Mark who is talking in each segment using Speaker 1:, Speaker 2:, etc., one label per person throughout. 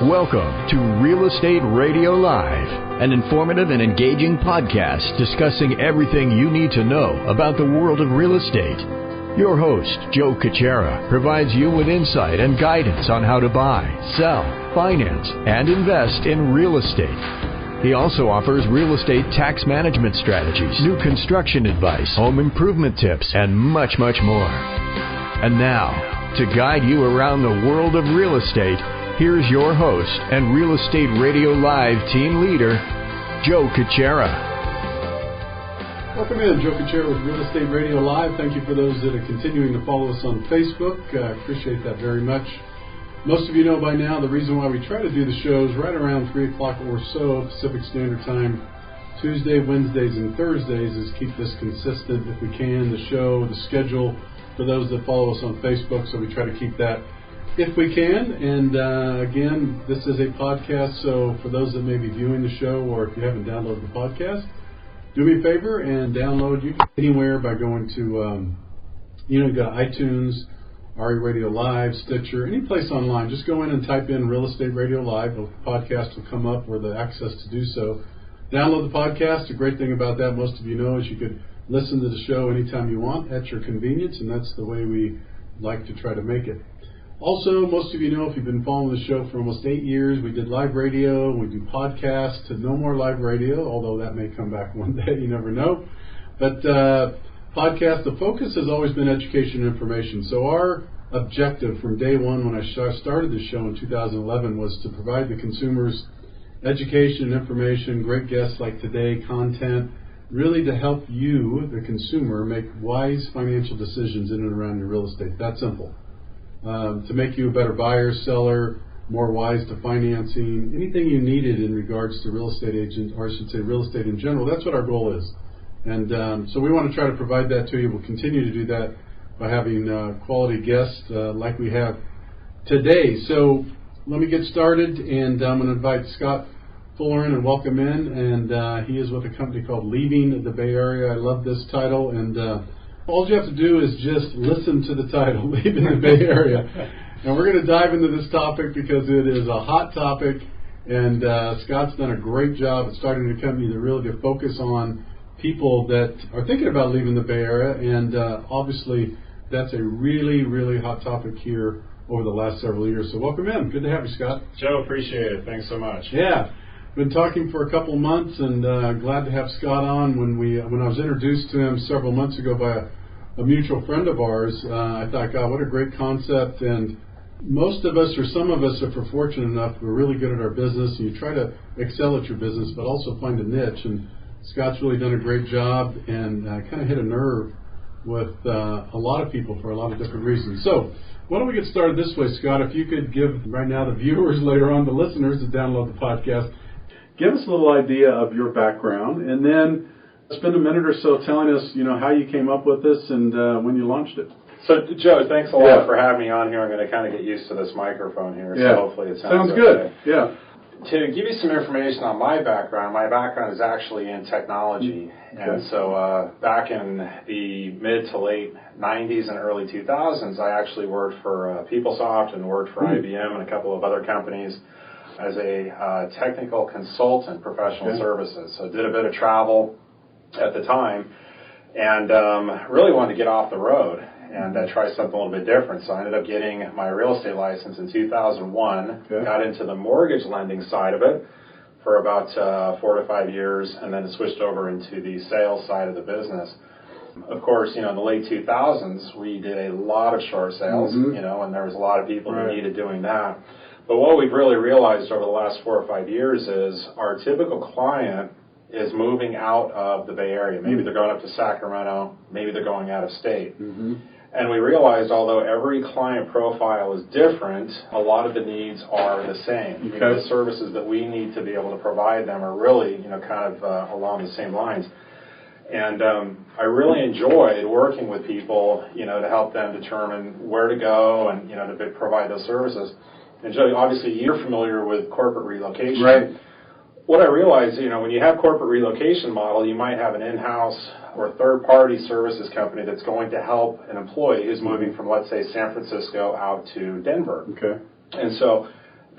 Speaker 1: Welcome to Real Estate Radio Live, an informative and engaging podcast discussing everything you need to know about the world of real estate. Your host, Joe Caccera, provides you with insight and guidance on how to buy, sell, finance, and invest in real estate. He also offers real estate tax management strategies, new construction advice, home improvement tips, and much, much more. And now, to guide you around the world of real estate, here's your host and Real Estate Radio Live team leader, Joe Caccera.
Speaker 2: Welcome in, Joe Caccera with Real Estate Radio Live. Thank you for those that are continuing to follow us on Facebook. I appreciate that very much. Most of you know by now the reason why we try to do the shows right around 3 o'clock or so Pacific Standard Time, Tuesday, Wednesdays, and Thursdays, is keep this consistent if we can, the show, the schedule for those that follow us on Facebook, so we try to keep that if we can. And again, this is a podcast, so for those that may be viewing the show, or if you haven't downloaded the podcast, do me a favor and download. You can anywhere by going to, you got iTunes, RE Radio Live, Stitcher, any place online. Just go in and type in Real Estate Radio Live. The podcast will come up with the access to do so. Download the podcast. The great thing about that, most of you know, is you could listen to the show anytime you want at your convenience, and that's the way we like to try to make it. Also, most of you know, if you've been following the show for almost 8 years, we did live radio, we do podcasts, to no more live radio, although that may come back one day, you never know. But podcast, the focus has always been education and information. So our objective from day one when I started the show in 2011 was to provide the consumers education and information, great guests like today, content, really to help you, the consumer, make wise financial decisions in and around your real estate. That simple. To make you a better buyer, seller, more wise to financing, anything you needed in regards to real estate agents, or I should say real estate in general. That's what our goal is. And so we want to try to provide that to you. We'll continue to do that by having quality guests like we have today. So let me get started, and I'm going to invite Scott Fuller in and welcome in. And he is with a company called Leaving the Bay Area. I love this title. And all you have to do is just listen to the title, Leaving the Bay Area. And we're going to dive into this topic because it is a hot topic. And Scott's done a great job at starting a company to really focus on people that are thinking about leaving the Bay Area. And obviously, that's a really, really hot topic here over the last several years. So welcome in. Good to have you, Scott.
Speaker 3: Joe, appreciate it. Thanks so much.
Speaker 2: Yeah. Been talking for a couple of months, and glad to have Scott on. When I was introduced to him several months ago by a mutual friend of ours, I thought, God, what a great concept. And most of us, or some of us, if we're fortunate enough, we're really good at our business, and you try to excel at your business, but also find a niche. And Scott's really done a great job and kind of hit a nerve with a lot of people for a lot of different reasons. So why don't we get started this way, Scott? If you could give right now the viewers, later on the listeners that download the podcast, give us a little idea of your background, and then spend a minute or so telling us, how you came up with this and when you launched it.
Speaker 3: So, Joe, thanks a lot for having me on here. I'm going to kind of get used to this microphone here, so hopefully it sounds
Speaker 2: good.
Speaker 3: Okay.
Speaker 2: Yeah.
Speaker 3: To give you some information on my background is actually in technology. Okay. And so back in the mid to late 90s and early 2000s, I actually worked for PeopleSoft and worked for IBM and a couple of other companies as a technical consultant, professional services. So did a bit of travel at the time and really wanted to get off the road and try something a little bit different. So I ended up getting my real estate license in 2001, got into the mortgage lending side of it for about 4 to 5 years, and then switched over into the sales side of the business. Of course, in the late 2000s, we did a lot of short sales, and there was a lot of people who needed doing that. But what we've really realized over the last 4 or 5 years is our typical client is moving out of the Bay Area. Maybe they're going up to Sacramento, maybe they're going out of state. And we realized although every client profile is different, a lot of the needs are the same. The services that we need to be able to provide them are really, kind of along the same lines. And I really enjoyed working with people, to help them determine where to go and, to provide those services. And Joe, obviously you're familiar with corporate relocation.
Speaker 2: Right.
Speaker 3: What I realized, when you have corporate relocation model, you might have an in-house or third-party services company that's going to help an employee who's moving from, let's say, San Francisco out to Denver.
Speaker 2: Okay.
Speaker 3: And so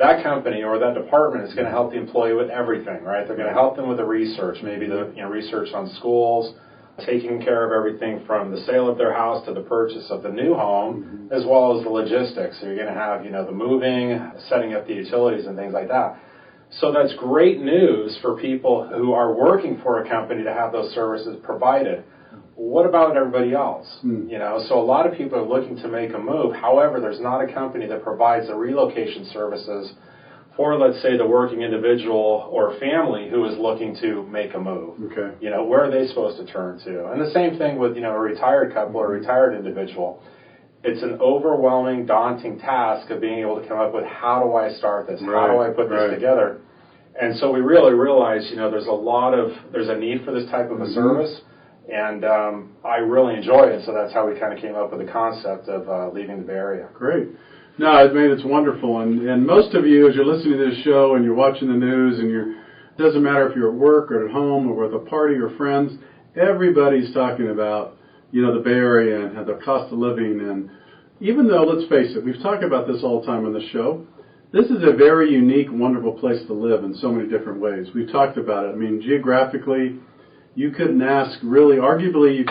Speaker 3: that company or that department is going to help the employee with everything, right? They're going to help them with the research, maybe the research on schools, taking care of everything from the sale of their house to the purchase of the new home, as well as the logistics. So you're going to have, the moving, setting up the utilities and things like that. So that's great news for people who are working for a company to have those services provided. What about everybody else? So a lot of people are looking to make a move. However, there's not a company that provides the relocation services for, let's say, the working individual or family who is looking to make a move.
Speaker 2: Okay.
Speaker 3: Where are they supposed to turn to? And the same thing with, a retired couple or a retired individual. It's an overwhelming, daunting task of being able to come up with, how do I start this? How do I put this together? And so we really realize, there's a need for this type of a service. And I really enjoy it, so that's how we kind of came up with the concept of leaving the Bay Area.
Speaker 2: Great. No, it's wonderful. And most of you, as you're listening to this show and you're watching the news, and it doesn't matter if you're at work or at home or with a party or friends, everybody's talking about, the Bay Area and the cost of living. And even though, let's face it, we've talked about this all the time on the show, this is a very unique, wonderful place to live in so many different ways. We've talked about it. Geographically, you couldn't ask, really, arguably, you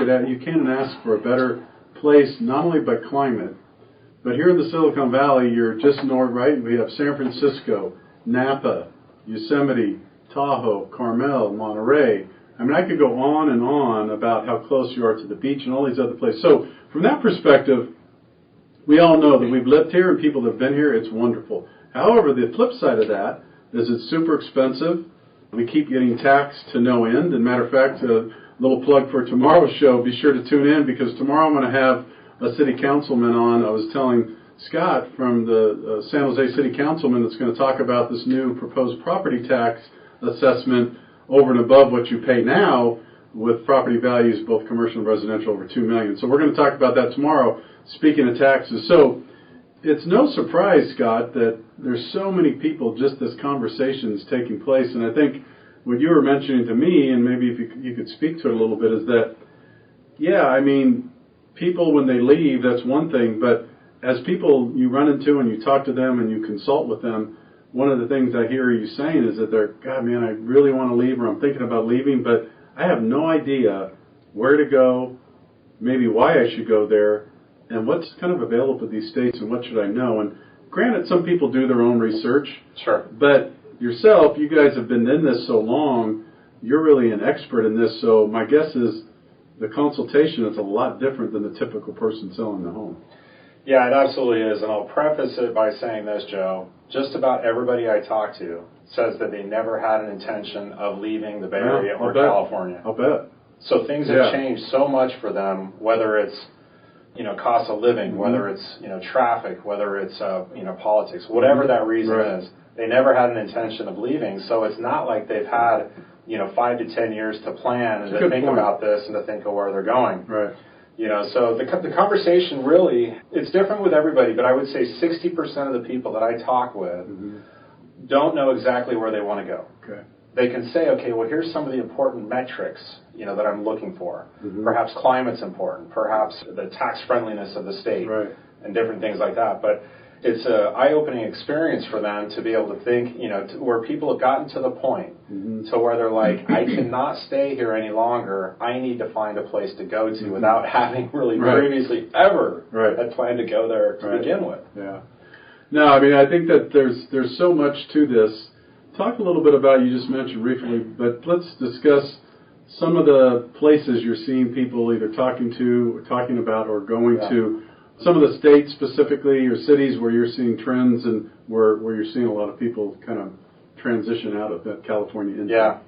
Speaker 2: can't ask for a better place, not only by climate, but here in the Silicon Valley, you're just north, right? We have San Francisco, Napa, Yosemite, Tahoe, Carmel, Monterey. I could go on and on about how close you are to the beach and all these other places. So from that perspective, we all know that we've lived here and people that have been here, it's wonderful. However, the flip side of that is it's super expensive. We keep getting taxed to no end. As a matter of fact, a little plug for tomorrow's show, be sure to tune in, because tomorrow I'm going to have a city councilman on. I was telling Scott from the San Jose City Councilman that's going to talk about this new proposed property tax assessment over and above what you pay now, with property values, both commercial and residential, over $2 million. So we're going to talk about that tomorrow, speaking of taxes. So it's no surprise, Scott, that there's so many people, just this conversation is taking place. And I think what you were mentioning to me, and maybe if you could speak to it a little bit, is that, people, when they leave, that's one thing, but as people you run into and you talk to them and you consult with them, one of the things I hear you saying is that God, man, I really want to leave, or I'm thinking about leaving, but I have no idea where to go, maybe why I should go there, and what's kind of available in these states, and what should I know. And granted, some people do their own research.
Speaker 3: Sure.
Speaker 2: But yourself, you guys have been in this so long, you're really an expert in this, so my guess is the consultation is a lot different than the typical person selling the home.
Speaker 3: Yeah, it absolutely is. And I'll preface it by saying this, Joe. Just about everybody I talk to says that they never had an intention of leaving the Bay Area or California.
Speaker 2: I'll bet.
Speaker 3: So things have changed so much for them, whether it's, cost of living, whether it's, traffic, whether it's, politics, whatever that reason is. They never had an intention of leaving. So it's not like they've had 5 to 10 years to plan and to think about this and to think of where they're going.
Speaker 2: Right.
Speaker 3: So the conversation really, it's different with everybody, but I would say 60% of the people that I talk with don't know exactly where they want to go.
Speaker 2: Okay.
Speaker 3: They can say, okay, well, here's some of the important metrics, that I'm looking for. Perhaps climate's important, perhaps the tax friendliness of the state, and different things like that. But it's an eye-opening experience for them to be able to think, where people have gotten to the point to where they're like, I cannot stay here any longer. I need to find a place to go to without having really previously ever had planned to go there to begin with.
Speaker 2: Yeah. No, I think that there's so much to this. Talk a little bit about, you just mentioned briefly, but let's discuss some of the places you're seeing people either talking to, or talking about, or going to. Some of the states specifically, or cities where you're seeing trends and where you're seeing a lot of people kind of transition out of that California into.
Speaker 3: Yeah.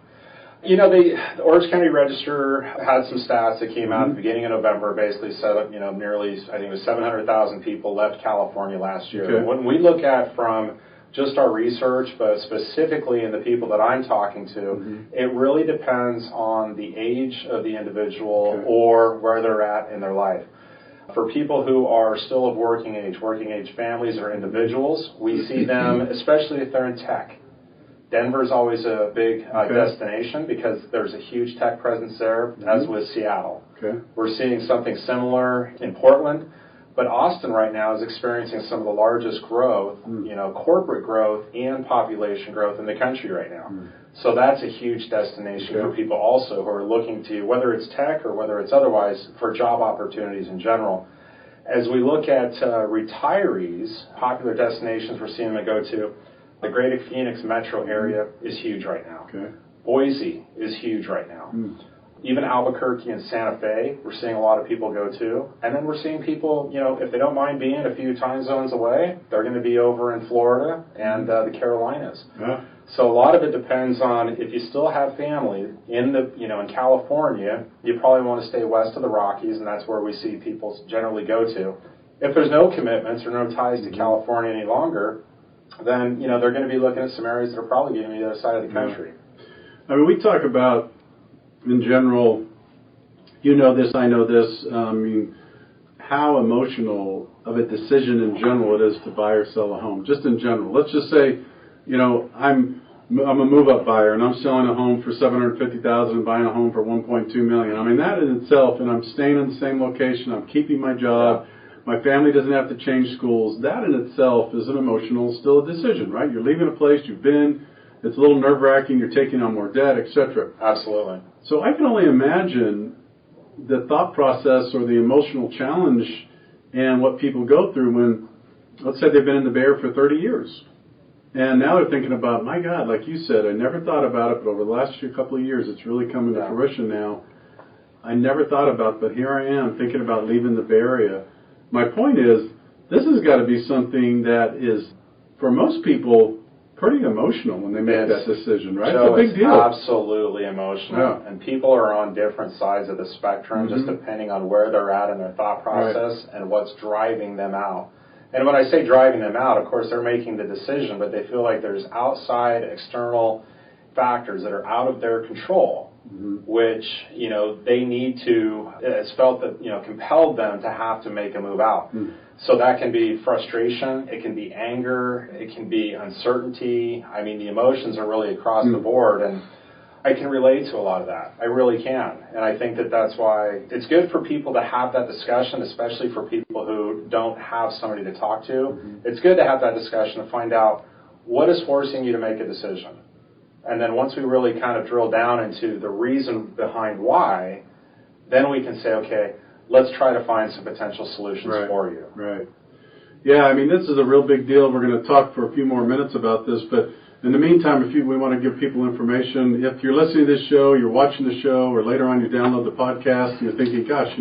Speaker 3: The Orange County Register had some stats that came out at the beginning of November, basically said that, nearly, I think it was 700,000 people left California last year.
Speaker 2: Okay.
Speaker 3: When we look at from just our research, but specifically in the people that I'm talking to, it really depends on the age of the individual or where they're at in their life. For people who are still of working age families or individuals, we see them, especially if they're in tech. Denver's always a big destination because there's a huge tech presence there, as with Seattle.
Speaker 2: Okay.
Speaker 3: We're seeing something similar in Portland. But Austin right now is experiencing some of the largest growth, corporate growth and population growth in the country right now. So that's a huge destination for people also who are looking to, whether it's tech or whether it's otherwise, for job opportunities in general. As we look at retirees, popular destinations we're seeing them go to, the greater Phoenix metro area is huge right now. Boise is huge right now. Even Albuquerque and Santa Fe, we're seeing a lot of people go to. And then we're seeing people, if they don't mind being a few time zones away, they're going to be over in Florida and the Carolinas. So a lot of it depends on if you still have family in in California, you probably want to stay west of the Rockies, and that's where we see people generally go to. If there's no commitments or no ties to California any longer, then they're going to be looking at some areas that are probably going to be the other side of the country.
Speaker 2: I mean, we talk about, in general, you know this, I know this, how emotional of a decision in general it is to buy or sell a home, just in general. Let's just say, I'm a move-up buyer, and I'm selling a home for $750,000 and buying a home for $1.2 million. I mean, that in itself, and I'm staying in the same location, I'm keeping my job, my family doesn't have to change schools. That in itself is an emotional, still a decision, right? You're leaving a place you've been. It's a little nerve-wracking. You're taking on more debt, etc.
Speaker 3: Absolutely.
Speaker 2: So I can only imagine the thought process or the emotional challenge and what people go through when, let's say they've been in the Bay Area for 30 years. And now they're thinking about, my God, like you said, I never thought about it, but over the last couple of years, it's really coming to fruition now. I never thought about it, but here I am thinking about leaving the Bay Area. My point is, this has got to be something that is, for most people, pretty emotional when they make that decision, right?
Speaker 3: Joe,
Speaker 2: it's a big deal.
Speaker 3: Absolutely emotional. And people are on different sides of the spectrum, just depending on where they're at in their thought process and what's driving them out. And when I say driving them out, of course, they're making the decision, but they feel like there's outside external factors that are out of their control, which, they need to, it's felt that, compelled them to have to make a move out. So that can be frustration, it can be anger, it can be uncertainty. I mean, the emotions are really across the board, and I can relate to a lot of that. I really can. And I think that that's why it's good for people to have that discussion, especially for people who don't have somebody to talk to. It's good to have that discussion to find out what is forcing you to make a decision. And then once we really kind of drill down into the reason behind why, then we can say, okay, let's try to find some potential solutions for you.
Speaker 2: Right. Yeah, I mean, this is a real big deal. We're going to talk for a few more minutes about this, but in the meantime, we want to give people information. If you're listening to this show, you're watching the show, or later on you download the podcast, and you're thinking, gosh,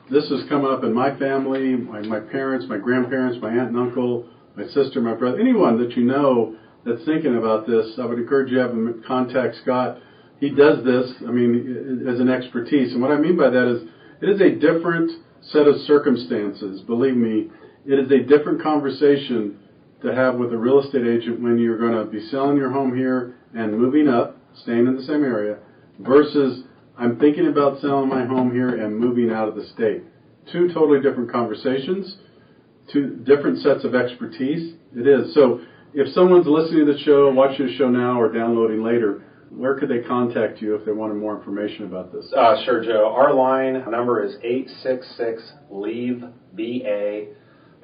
Speaker 2: this is coming up in my family, my parents, my grandparents, my aunt and uncle, my sister, my brother, anyone that you know that's thinking about this, I would encourage you to have them contact Scott. He does this, as an expertise. And what I mean by that is it is a different set of circumstances. Believe me, it is a different conversation to have with a real estate agent when you're going to be selling your home here and moving up, staying in the same area, versus I'm thinking about selling my home here and moving out of the state. Two totally different conversations, two different sets of expertise. It is. So if someone's listening to the show, watching the show now, or downloading later, where could they contact you if they wanted more information about this?
Speaker 3: Sure, Joe. Our line number is 866-LEAVE-BA,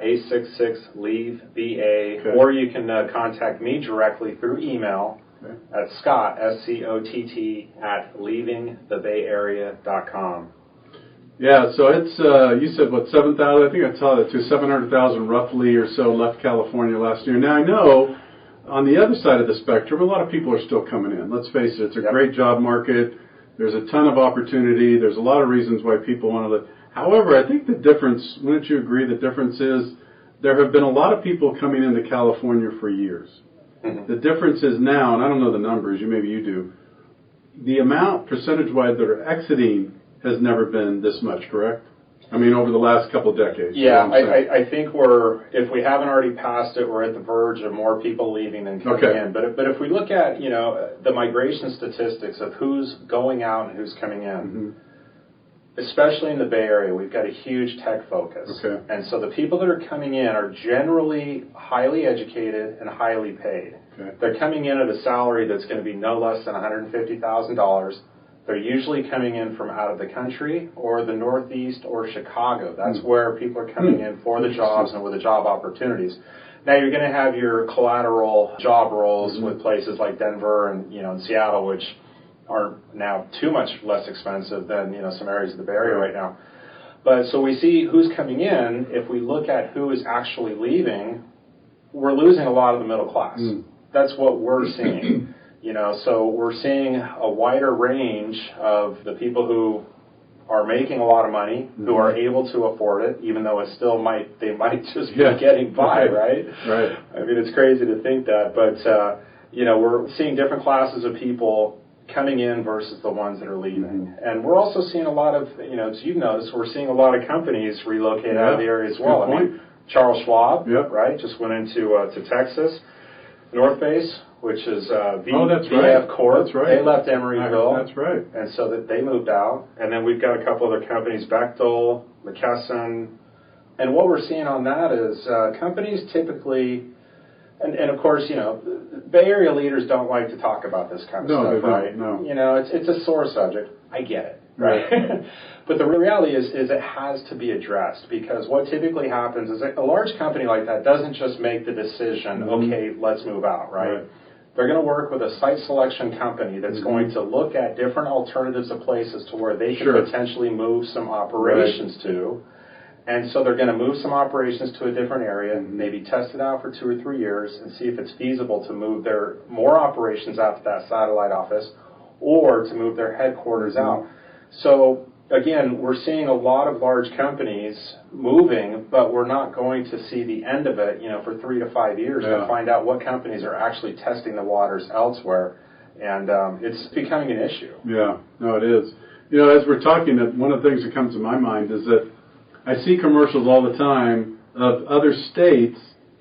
Speaker 3: 866-LEAVE-BA, or you can contact me directly through email at Scott, SCOTT, @leavingthebayarea.com.
Speaker 2: Yeah, so it's, you said, 7,000? I think I saw that too, 700,000 roughly or so left California last year. Now, I know on the other side of the spectrum, a lot of people are still coming in. Let's face it, it's a great job market. There's a ton of opportunity. There's a lot of reasons why people want to live. However, I think the difference, wouldn't you agree, the difference is there have been a lot of people coming into California for years. The difference is now, and I don't know the numbers, maybe you do, the amount percentage-wise that are exiting has never been this much, correct? Over the last couple of decades.
Speaker 3: Yeah, I think if we haven't already passed it, we're at the verge of more people leaving than coming in. But if we look at, the migration statistics of who's going out and who's coming in, especially in the Bay Area, we've got a huge tech focus. And so the people that are coming in are generally highly educated and highly paid. They're coming in at a salary that's going to be no less than $150,000. They're usually coming in from out of the country or the Northeast or Chicago. That's where people are coming in for the jobs and with the job opportunities. Now you're going to have your collateral job roles with places like Denver and and Seattle, which are now too much less expensive than some areas of the Bay Area right now. But so we see who's coming in. If we look at who is actually leaving, we're losing a lot of the middle class. That's what we're seeing. So we're seeing a wider range of the people who are making a lot of money, who are able to afford it, even though it still they might just be getting by, right?
Speaker 2: Right.
Speaker 3: I mean, it's crazy to think that, but we're seeing different classes of people coming in versus the ones that are leaving. And we're also seeing a lot of, as you've noticed, we're seeing a lot of companies relocate out of the area as well. I mean, Charles Schwab, right, just went into to Texas. North Base, which is VF Corp.
Speaker 2: That's right.
Speaker 3: They left Emeryville.
Speaker 2: That's right.
Speaker 3: And so that they moved out. And then we've got a couple other companies, Bechtel, McKesson. And what we're seeing on that is companies typically, and of course, Bay Area leaders don't like to talk about this kind of stuff, right?
Speaker 2: No.
Speaker 3: It's a sore subject. I get it, right? But the reality is it has to be addressed, because what typically happens is a large company like that doesn't just make the decision, okay, let's move out, right? They're going to work with a site selection company that's going to look at different alternatives of places to where they can potentially move some operations to. And so they're going to move some operations to a different area, maybe test it out for 2 or 3 years and see if it's feasible to move their more operations out to that satellite office or to move their headquarters out. So again, we're seeing a lot of large companies moving, but we're not going to see the end of it, for 3 to 5 years to find out what companies are actually testing the waters elsewhere. And it's becoming an issue.
Speaker 2: Yeah, no, it is. As we're talking, one of the things that comes to my mind is that I see commercials all the time of other states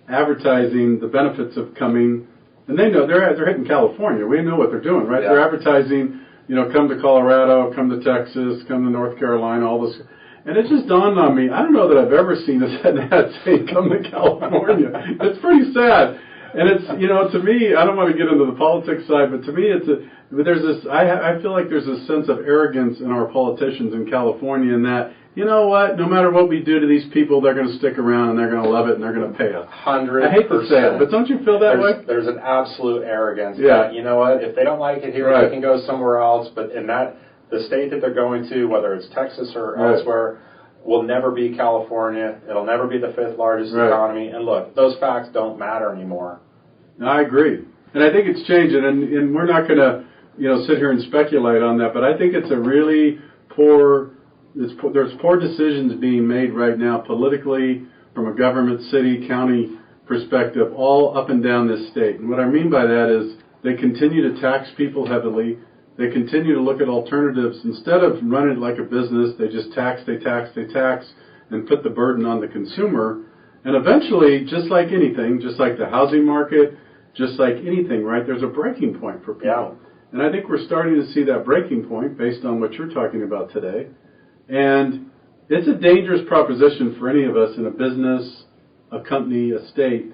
Speaker 2: advertising the benefits of coming, and they know they're hitting California. We know what they're doing, right? They're advertising, come to Colorado, come to Texas, come to North Carolina, all this. And it just dawned on me, I don't know that I've ever seen an ad saying come to California. It's pretty sad. And it's, to me, I don't want to get into the politics side, but to me I feel like there's a sense of arrogance in our politicians in California, in that, no matter what we do to these people, they're going to stick around and they're going to love it and they're going to pay us.
Speaker 3: 100%.
Speaker 2: I hate to say it, but don't you feel that way?
Speaker 3: There's an absolute arrogance. That, if they don't like it here, they can go somewhere else. But the state that they're going to, whether it's Texas or elsewhere, will never be California. It'll never be the 5th largest economy. And look, those facts don't matter anymore.
Speaker 2: I agree. And I think it's changing. And we're not going to, sit here and speculate on that. But I think it's a really there's poor decisions being made right now politically from a government, city, county perspective, all up and down this state. And what I mean by that is they continue to tax people heavily. They continue to look at alternatives. Instead of running it like a business, they just tax, and put the burden on the consumer. And eventually, just like anything, just like the housing market, just like anything, right, there's a breaking point for people.
Speaker 3: Yeah.
Speaker 2: And I think we're starting to see that breaking point based on what you're talking about today. And it's a dangerous proposition for any of us in a business, a company, a state,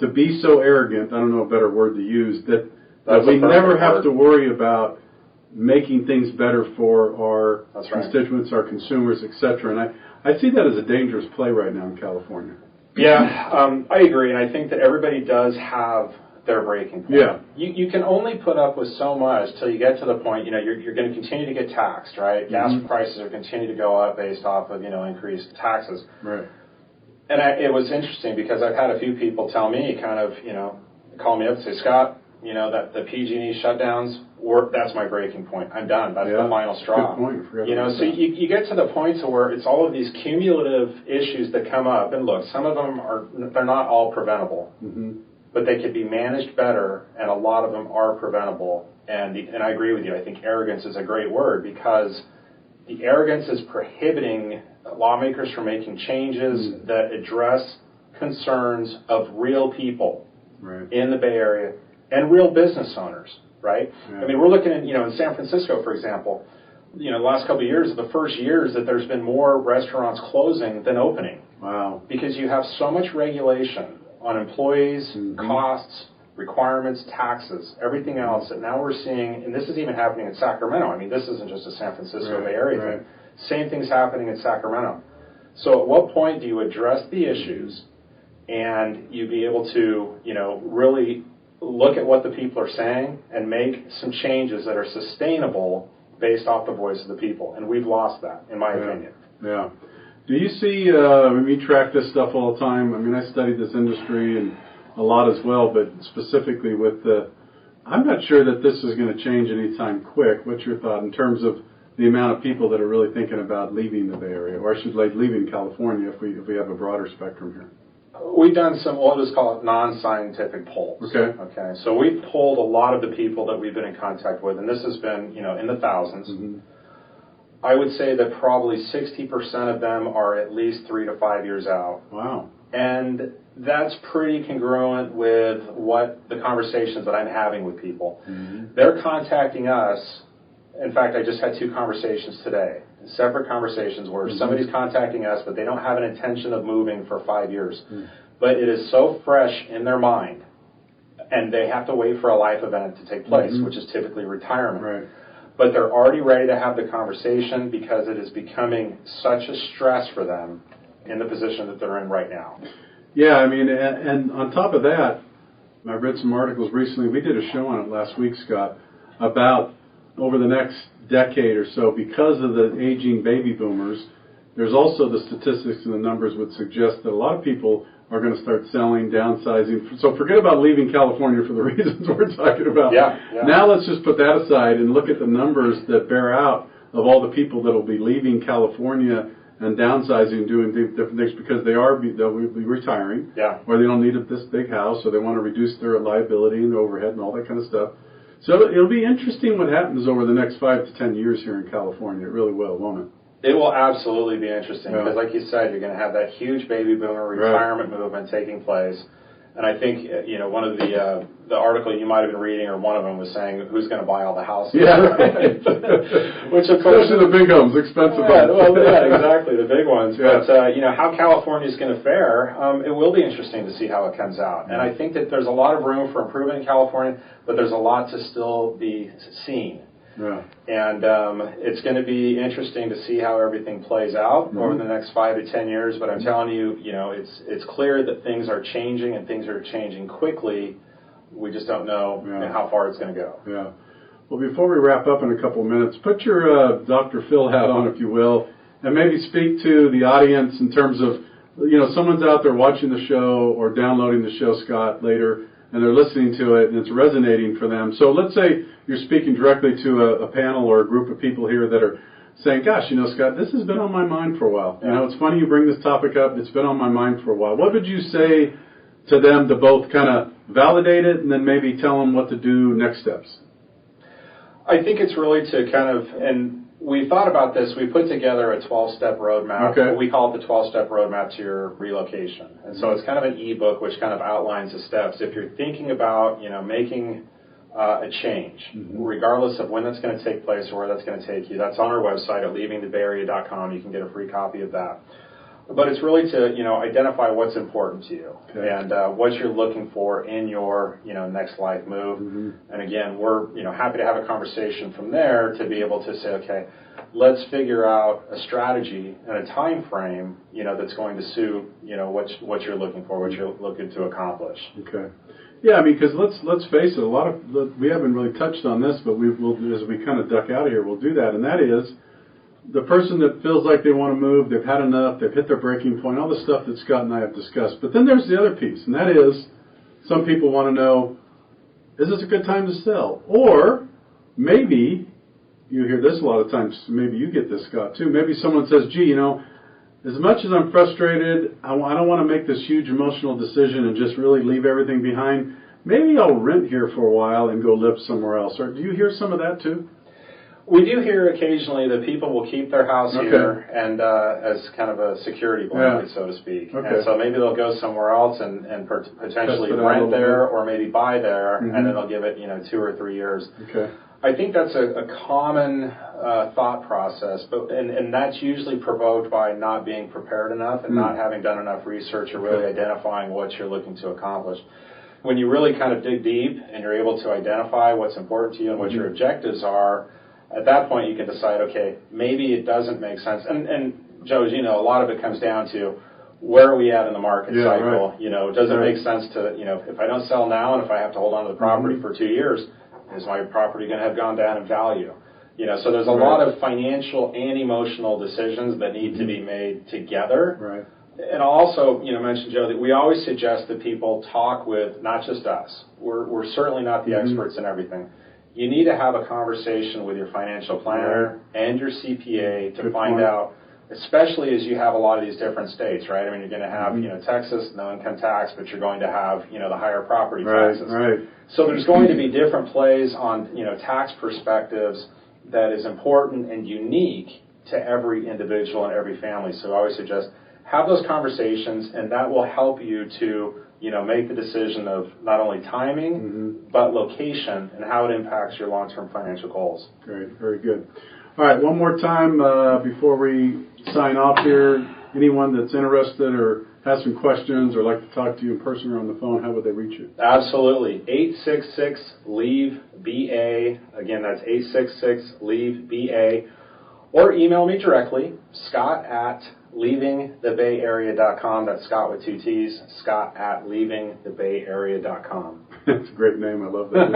Speaker 2: to be so arrogant, I don't know a better word to use, that we never have to worry about making things better for our constituents, our consumers, etc. And I see that as a dangerous play right now in California.
Speaker 3: Yeah, I agree. And I think that everybody does have their breaking point.
Speaker 2: Yeah.
Speaker 3: You can only put up with so much till you get to the point, you're going to continue to get taxed, right? Gas prices are continuing to go up based off of, increased taxes.
Speaker 2: Right.
Speaker 3: And it was interesting because I've had a few people tell me call me up and say, Scott, that the PG&E shutdowns, that's my breaking point. I'm done. That's the final straw.
Speaker 2: Good point.
Speaker 3: So you get to the point to where it's all of these cumulative issues that come up. And look, some of them they're not all preventable. But they could be managed better, and a lot of them are preventable. And I agree with you. I think arrogance is a great word, because the arrogance is prohibiting lawmakers from making changes that address concerns of real people in the Bay Area and real business owners, right? Yeah. I mean, we're looking at, in San Francisco, for example, the last couple of years, the first years that there's been more restaurants closing than opening.
Speaker 2: Wow.
Speaker 3: Because you have so much regulation on employees, costs, requirements, taxes, everything else that now we're seeing, and this is even happening in Sacramento. I mean, this isn't just a San Francisco Bay Area thing. Same thing's happening in Sacramento. So at what point do you address the issues and you be able to, really look at what the people are saying and make some changes that are sustainable based off the voice of the people? And we've lost that, in my opinion.
Speaker 2: Yeah. Do you see, we track this stuff all the time. I mean, I studied this industry and a lot as well, but specifically with I'm not sure that this is going to change anytime quick. What's your thought in terms of the amount of people that are really thinking about leaving the Bay Area, or I should say leaving California if we have a broader spectrum here?
Speaker 3: We've done some, what is called non-scientific polls. Okay. So we've polled a lot of the people that we've been in contact with, and this has been, in the thousands. Mm-hmm. I would say that probably 60% of them are at least 3 to 5 years out.
Speaker 2: Wow.
Speaker 3: And that's pretty congruent with what the conversations that I'm having with people. Mm-hmm. They're contacting us. In fact, I just had 2 conversations today, separate conversations where somebody's contacting us, but they don't have an intention of moving for 5 years. Mm. But it is so fresh in their mind, and they have to wait for a life event to take place, which is typically retirement.
Speaker 2: Right.
Speaker 3: But they're already ready to have the conversation because it is becoming such a stress for them in the position that they're in right now.
Speaker 2: Yeah, I mean, and on top of that, I read some articles recently. We did a show on it last week, Scott, about over the next decade or so, because of the aging baby boomers, there's also the statistics and the numbers would suggest that a lot of people are going to start selling, downsizing. So forget about leaving California for the reasons we're talking about.
Speaker 3: Yeah.
Speaker 2: Now let's just put that aside and look at the numbers that bear out of all the people that will be leaving California and downsizing, doing different things because they'll be retiring, or they don't need this big house, or they want to reduce their liability and their overhead and all that kind of stuff. So it'll be interesting what happens over the next 5 to 10 years here in California. It really will, won't it?
Speaker 3: It will absolutely be interesting because, like you said, you're going to have that huge baby boomer retirement movement taking place. And I think, one of the article you might have been reading, or one of them was saying, who's going to buy all the houses?
Speaker 2: Yeah, right.
Speaker 3: Which, of course,
Speaker 2: especially the big homes, expensive ones.
Speaker 3: Exactly, the big ones. Yeah. But, how California is going to fare, it will be interesting to see how it comes out. And I think that there's a lot of room for improvement in California, but there's a lot to still be seen.
Speaker 2: Yeah.
Speaker 3: And it's going to be interesting to see how everything plays out over the next 5 to 10 years. But I'm telling you, it's clear that things are changing and things are changing quickly. We just don't know how far it's going to go.
Speaker 2: Yeah. Well, before we wrap up in a couple of minutes, put your Dr. Phil hat on, if you will, and maybe speak to the audience in terms of, someone's out there watching the show or downloading the show, Scott, later, and they're listening to it, and it's resonating for them. So let's say you're speaking directly to a panel or a group of people here that are saying, gosh, Scott, this has been on my mind for a while. It's funny you bring this topic up. It's been on my mind for a while. What would you say to them to both kind of validate it and then maybe tell them what to do next steps?
Speaker 3: I think it's really to kind of, and we thought about this, we put together a 12-step roadmap.
Speaker 2: Okay.
Speaker 3: We call it the 12-step roadmap to your relocation. And so it's kind of an e-book which kind of outlines the steps. If you're thinking about, making a change, regardless of when that's going to take place or where that's going to take you, that's on our website at leavingthebayarea.com. You can get a free copy of that. But it's really to, identify what's important to you and what you're looking for in your, next life move. And again, we're, happy to have a conversation from there to be able to say, okay, let's figure out a strategy and a time frame, that's going to suit, what you're looking for, what you're looking to accomplish.
Speaker 2: Okay. Yeah, I mean, because let's face it, we haven't really touched on this, but we will, as we kind of duck out of here, we'll do that, and that is the person that feels like they want to move, they've had enough, they've hit their breaking point, all the stuff that Scott and I have discussed. But then there's the other piece, and that is some people want to know, is this a good time to sell? Or maybe, you hear this a lot of times, maybe you get this, Scott, too. Maybe someone says, gee, as much as I'm frustrated, I don't want to make this huge emotional decision and just really leave everything behind. Maybe I'll rent here for a while and go live somewhere else. Or do you hear some of that, too?
Speaker 3: We do hear occasionally that people will keep their house here and as kind of a security blanket, so to speak. Okay. And so maybe they'll go somewhere else and potentially rent there or maybe buy there, and then they'll give it 2 or 3 years.
Speaker 2: Okay.
Speaker 3: I think that's a common thought process, and that's usually provoked by not being prepared enough and not having done enough research or really identifying what you're looking to accomplish. when you really kind of dig deep and you're able to identify what's important to you and what your objectives are, at that point you can decide, okay, maybe it doesn't make sense. And Joe, as you know, a lot of it comes down to where are we at in the market cycle? Right. You know, does it make sense to, you know, if I don't sell now and if I have to hold on to the property for 2 years, is my property going to have gone down in value? You know, so there's a lot of financial and emotional decisions that need to be made together.
Speaker 2: Right.
Speaker 3: And also, you know, mention, Joe, that we always suggest that people talk with not just us. We're certainly not the experts in everything. You need to have a conversation with your financial planner and your CPA to find out, especially as you have a lot of these different states, right? I mean, you're going to have, you know, Texas, no income tax, but you're going to have, you know, the higher property taxes.
Speaker 2: Right.
Speaker 3: So there's going to be different plays on, you know, tax perspectives that is important and unique to every individual and every family. So I always suggest have those conversations, and that will help you to, you know, make the decision of not only timing, but location and how it impacts your long-term financial goals.
Speaker 2: Great, very good. All right, one more time before we sign off here. Anyone that's interested or has some questions or like to talk to you in person or on the phone, how would they reach you?
Speaker 3: Absolutely. 866-LEAVE-BA. Again, that's 866-LEAVE-BA. Or email me directly, Scott@leavingthebayarea.com. That's Scott with 2 T's, Scott@leavingthebayarea.com.
Speaker 2: That's a great name. I love that.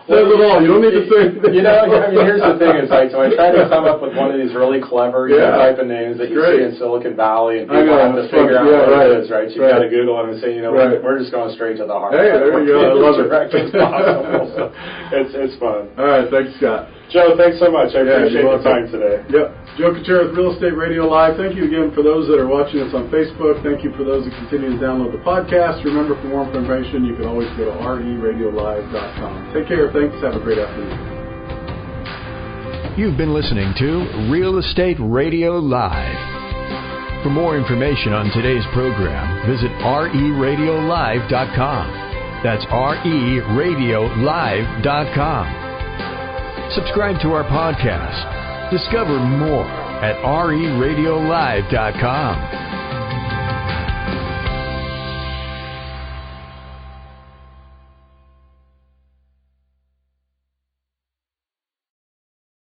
Speaker 2: Says it all. You don't need to say anything.
Speaker 3: You know, I mean, here's the thing. It's like, so I try to come up with one of these really clever type of names that you see in Silicon Valley, and people have to figure out what it is, right? You've got to Google them and say, you know, we're just going straight to the heart.
Speaker 2: Hey, there you go. I love it.
Speaker 3: It's possible. So it's fun.
Speaker 2: All right. Thanks, Scott.
Speaker 3: Joe, thanks so much. I appreciate the time today.
Speaker 2: Yep. Joe Kuchera with Real Estate Radio Live. Thank you again for those that are watching us on Facebook. Thank you for those that continue to download the podcast. Remember, for more information, you can always go to RERL-1687.com. Take care. Thanks. Have a great afternoon.
Speaker 1: You've been listening to Real Estate Radio Live. For more information on today's program, visit RERadiolive.com. That's RERadiolive.com. Subscribe to our podcast. Discover more at RERadiolive.com.